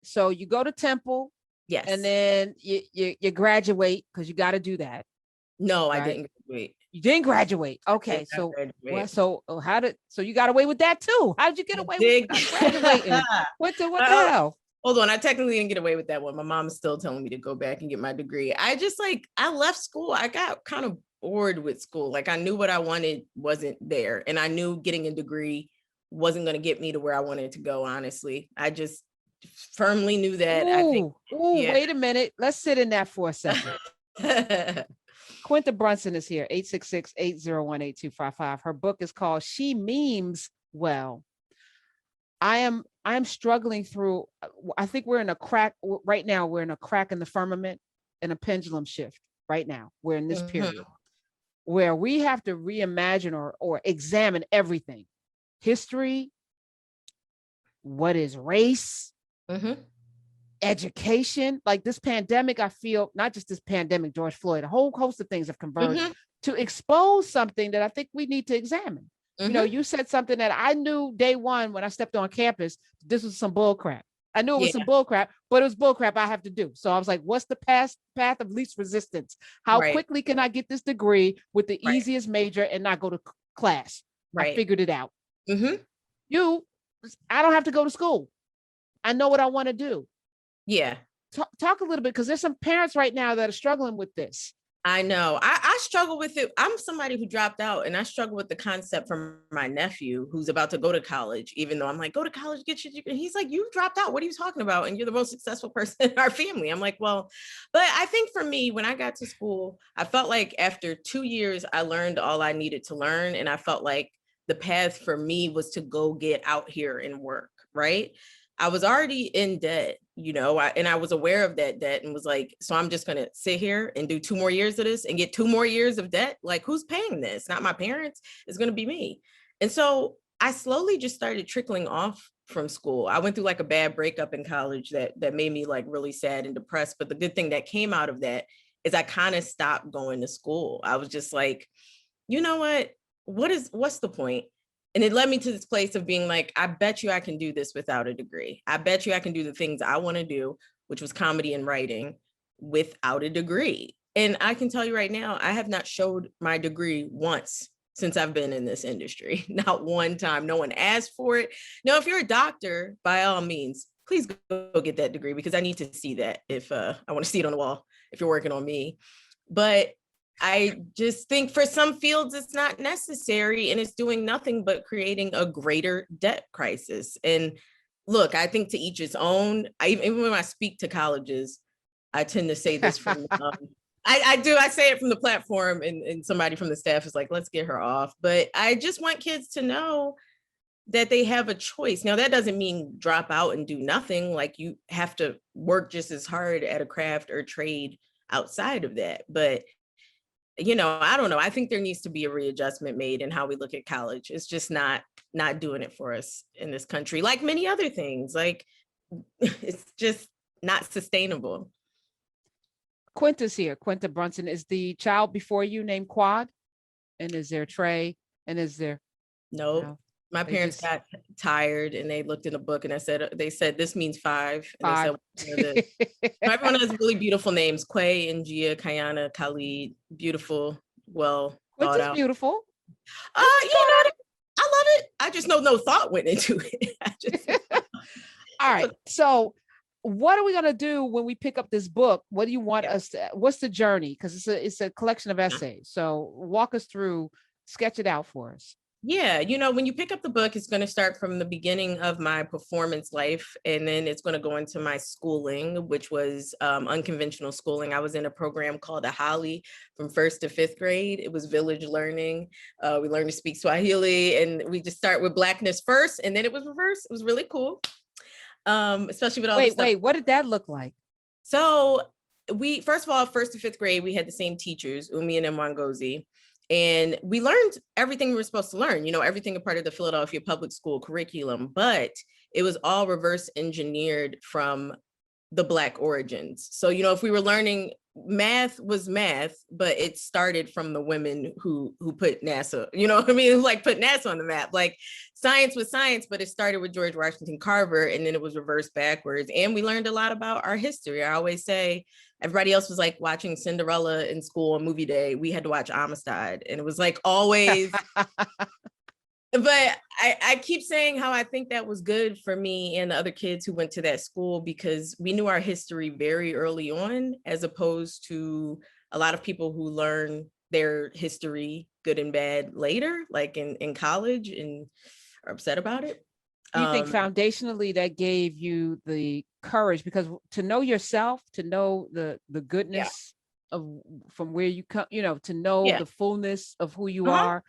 So you go to Temple and Yes. then you graduate because you got to do that, No, I right? didn't graduate. You didn't graduate. I Okay. did not So what? graduate. So so you got away with that too. How did you get I away with did. not graduating? What the Uh, hell? Hold on. I technically didn't get away with that one. My mom is still telling me to go back and get my degree. I just like, I left school. I got kind of bored with school. Like I knew what I wanted wasn't there. And I knew getting a degree wasn't going to get me to where I wanted to go, honestly. I just firmly knew that. I think, Ooh, yeah. wait a minute. Let's sit in that for a second. Quinta Brunson is here, 866-801-8255. Her book is called She Memes Well. I'm struggling through, I think we're in a crack right now. We're in a crack in the firmament and a pendulum shift right now. We're in this period where we have to reimagine or examine everything. History, what is race, education, like this pandemic, I feel not just this pandemic, George Floyd, a whole host of things have converged to expose something that I think we need to examine. You know, you said something that I knew day one when I stepped on campus, this was some bull crap. I knew it was some bull crap, but it was bull crap I have to do. So I was like, what's the path of least resistance? How quickly can I get this degree with the easiest major and not go to class? I figured it out. I don't have to go to school. I know what I want to do. Yeah. Talk a little bit, because there's some parents right now that are struggling with this. I know. I struggle with it. I'm somebody who dropped out, and I struggle with the concept from my nephew who's about to go to college, even though I'm like, go to college, get your degree. He's like, you dropped out. What are you talking about? And you're the most successful person in our family. I'm like, well, but I think for me, when I got to school, I felt like after 2 years, I learned all I needed to learn. And I felt like the path for me was to go get out here and work, right? I was already in debt, you know, and I was aware of that debt and was like, so I'm just going to sit here and do 2 more years of this and get 2 more years of debt. Like, who's paying this? Not my parents. It's going to be me. And so I slowly just started trickling off from school. I went through like a bad breakup in college that made me like really sad and depressed. But the good thing that came out of that is I kind of stopped going to school. I was just like, you know what? What's the point? And it led me to this place of being like, I bet you I can do this without a degree. I bet you I can do the things I want to do, which was comedy and writing, without a degree. And I can tell you right now, I have not showed my degree once since I've been in this industry. Not one time. No one asked for it. Now, if you're a doctor, by all means, please go get that degree, because I need to see that if I want to see it on the wall, if you're working on me. But I just think for some fields, it's not necessary, and it's doing nothing but creating a greater debt crisis. And look, I think to each its own. Even when I speak to colleges, I tend to say this from, I say it from the platform, and somebody from the staff is like, let's get her off. But I just want kids to know that they have a choice. Now, that doesn't mean drop out and do nothing. Like, you have to work just as hard at a craft or trade outside of that. But you know, I don't know. I think there needs to be a readjustment made in how we look at college. It's just not doing it for us in this country, like many other things. Like, it's just not sustainable. Quinta's here. Quinta Brunson. Is the child before you named Quad? And is there Trey? And is there? No. My parents got tired and they looked in a book and they said, this means 5. And they said, everyone has really beautiful names: Quay, Ngia, Kayana, Khalid. Beautiful, well thought out. Beautiful. You know, I love it. I just know no thought went into it. All right. So what are we going to do when we pick up this book? What do you want us to, what's the journey? Because it's a collection of essays. So walk us through, sketch it out for us. Yeah, you know, when you pick up the book, it's going to start from the beginning of my performance life, and then it's going to go into my schooling, which was unconventional schooling. I was in a program called a Holly from 1st to 5th grade. It was village learning. We learned to speak Swahili, and we just start with Blackness first, and then it was reversed. It was really cool, especially with all the stuff. Wait, what did that look like? So we, first of all, 1st to 5th grade, we had the same teachers, Umi and Mwangozi. And we learned everything we were supposed to learn, you know, everything a part of the Philadelphia public school curriculum, but it was all reverse engineered from the Black origins. So, if we were learning, math was math, but it started from the women who put NASA, like put NASA on the map. Like science was science, but it started with George Washington Carver, and then it was reversed backwards. And we learned a lot about our history. I always say, everybody else was like watching Cinderella in school on movie day. We had to watch Amistad, and it was like always. But I keep saying how I think that was good for me and the other kids who went to that school, because we knew our history very early on, as opposed to a lot of people who learn their history, good and bad, later, like in college, and are upset about it. Do you think foundationally that gave you the courage, because to know yourself, to know the goodness of from where you come, to know the fullness of who you are,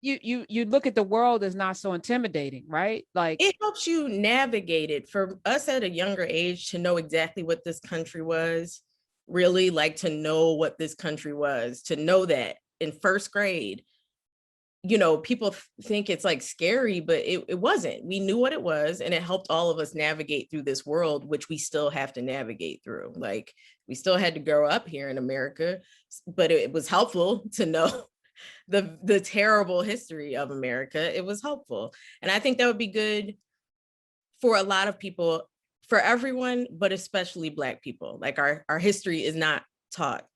you look at the world as not so intimidating, right? Like it helps you navigate it. For us at a younger age to know exactly what this country was, really, like to know what this country was, to know that in first grade, people think it's like scary, but it wasn't. We knew what it was, and it helped all of us navigate through this world, which we still have to navigate through. Like we still had to grow up here in America, but it was helpful to know the terrible history of America. It was helpful. And I think that would be good for a lot of people, for everyone, but especially Black people. Like our history is not taught.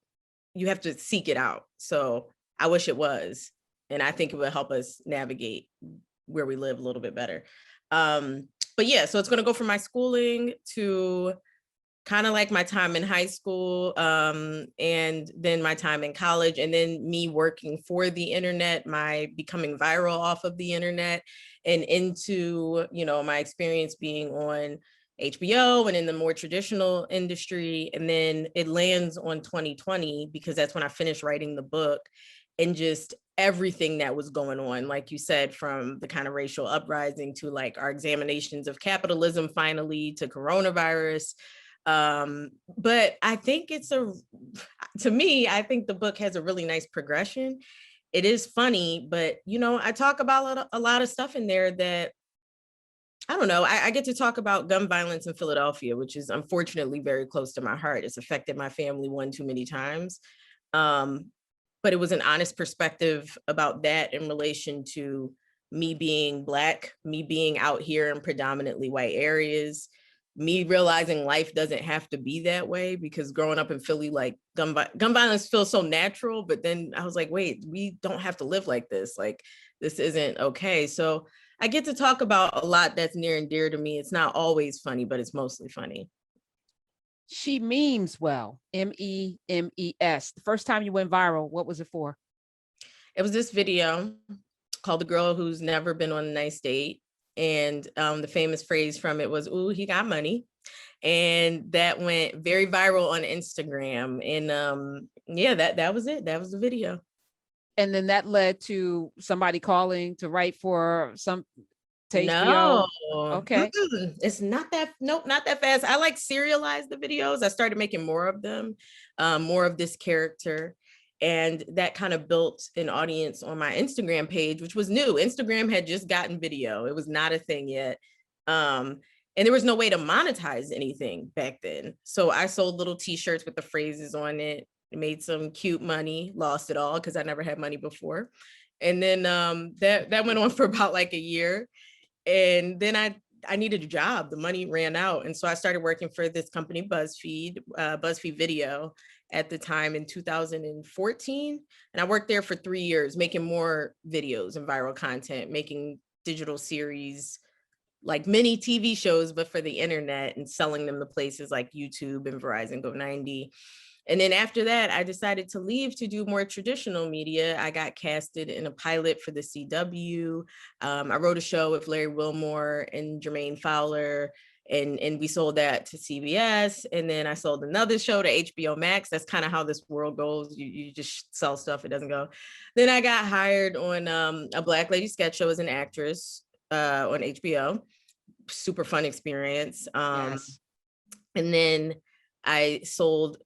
You have to seek it out. So I wish it was. And I think it would help us navigate where we live a little bit better. But yeah, so it's going to go from my schooling to kind of like my time in high school, and then my time in college, and then me working for the internet, my becoming viral off of the internet, and into, my experience being on HBO and in the more traditional industry. And then it lands on 2020, because that's when I finished writing the book, and just everything that was going on, like you said, from the kind of racial uprising to like our examinations of capitalism finally, to coronavirus. But I think to me, I think the book has a really nice progression. It is funny, but I talk about a lot of stuff in there that, I don't know, I get to talk about gun violence in Philadelphia, which is unfortunately very close to my heart. It's affected my family one too many times. But it was an honest perspective about that in relation to me being Black, me being out here in predominantly white areas, me realizing life doesn't have to be that way, because growing up in Philly, like gun violence feels so natural. But then I was like, wait, we don't have to live like this. Like, this isn't okay. So I get to talk about a lot that's near and dear to me. It's not always funny, but it's mostly funny. She memes well, MEMES. The first time you went viral, what was it for? It was this video called The Girl Who's Never Been on a Nice Date. And the famous phrase from it was, "Ooh, he got money." And that went very viral on Instagram. And that was it. That was the video. And then that led to somebody calling to write for some No. Okay. It's not that, nope, not that fast. I like serialized the videos. I started making more of them, more of this character. And that kind of built an audience on my Instagram page, which was new. Instagram had just gotten video. It was not a thing yet. And there was no way to monetize anything back then. So I sold little t-shirts with the phrases on it, made some cute money, lost it all because I never had money before. And then that went on for about like a year. And then I needed a job. The money ran out. And so I started working for this company, BuzzFeed Video at the time in 2014. And I worked there for 3 years, making more videos and viral content, making digital series, like mini TV shows, but for the internet, and selling them to places like YouTube and Verizon Go 90. And then after that, I decided to leave to do more traditional media. I got casted in a pilot for the CW. I wrote a show with Larry Wilmore and Jermaine Fowler, and we sold that to CBS. And then I sold another show to HBO Max. That's kind of how this world goes. You just sell stuff, it doesn't go. Then I got hired on a Black Lady sketch show as an actress on HBO. Super fun experience. Yes. And then I sold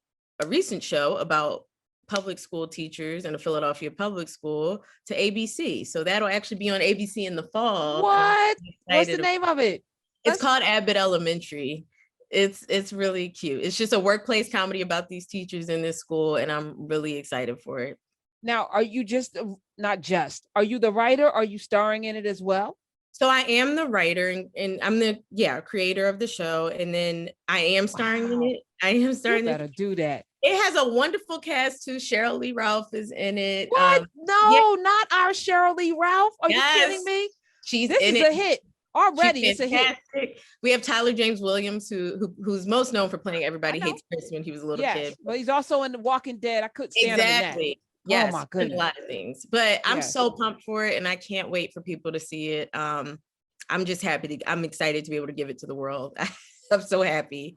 a recent show about public school teachers in a Philadelphia public school to ABC. So that'll actually be on ABC in the fall. What? What's the name of it? It's called Abbott Elementary. It's really cute. It's just a workplace comedy about these teachers in this school, and I'm really excited for it. Now, are you are you the writer? Are you starring in it as well? So I am the writer and I'm the creator of the show. And then I am starring in it. I am starring. You better do that. It has a wonderful cast too. Cheryl Lee Ralph is in it. What? No, not our Cheryl Lee Ralph. Are you kidding me? This is a hit. Already, it's a hit. We have Tyler James Williams, who's most known for playing Everybody Hates Chris when he was a little kid. But he's also in The Walking Dead. I couldn't stand him in that. Yes, oh my goodness. A lot of things. But I'm so pumped for it, and I can't wait for people to see it. I'm just happy I'm excited to be able to give it to the world. I'm so happy.